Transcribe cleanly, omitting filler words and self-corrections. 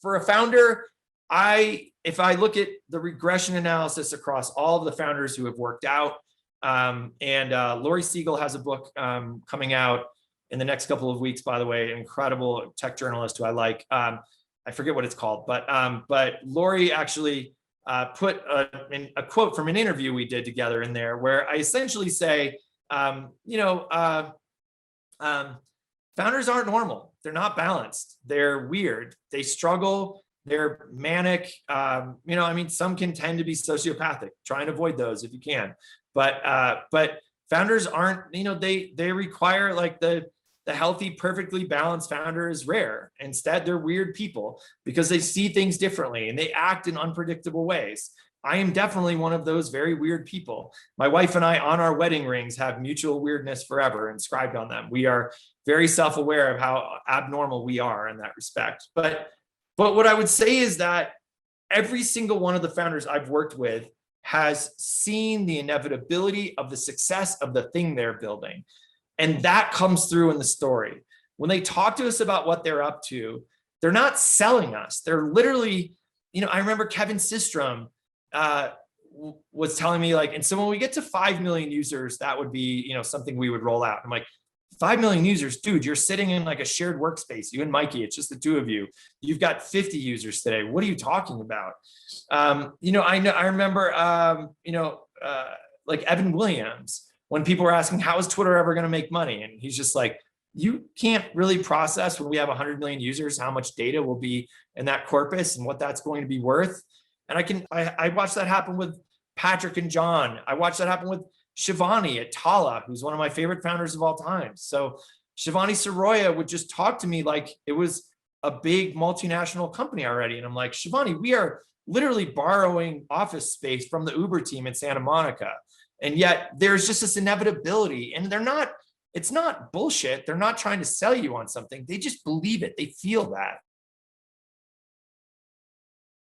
for a founder, if I look at the regression analysis across all of the founders who have worked out, and Laurie Siegel has a book coming out in the next couple of weeks, by the way, an incredible tech journalist who I like. I forget what it's called, but Laurie actually put a quote from an interview we did together in there, where I essentially say, founders aren't normal. They're not balanced. They're weird. They struggle. They're manic. Some can tend to be sociopathic. Try and avoid those if you can. But founders aren't. They require, like, the healthy, perfectly balanced founder is rare. Instead, they're weird people because they see things differently and they act in unpredictable ways. I am definitely one of those very weird people. My wife and I, on our wedding rings, have mutual weirdness forever inscribed on them. We are very self-aware of how abnormal we are in that respect. But what I would say is that every single one of the founders I've worked with has seen the inevitability of the success of the thing they're building. And that comes through in the story. When they talk to us about what they're up to, they're not selling us. They're literally, I remember Kevin Systrom was telling me, like, and so when we get to 5 million users, that would be, something we would roll out. I'm like, 5 million users, dude, you're sitting in like a shared workspace, you and Mikey, it's just the two of you. You've got 50 users today. What are you talking about? I remember, like Evan Williams, when people were asking, how is Twitter ever going to make money? And he's just like, you can't really process when we have 100 million users, how much data will be in that corpus and what that's going to be worth. And I watched that happen with Patrick and John. I watched that happen with Shivani at Tala, who's one of my favorite founders of all time. So Shivani Soroya would just talk to me like it was a big multinational company already. And I'm like, Shivani, we are literally borrowing office space from the Uber team in Santa Monica. And yet there's just this inevitability, and it's not bullshit. They're not trying to sell you on something. They just believe it. They feel that.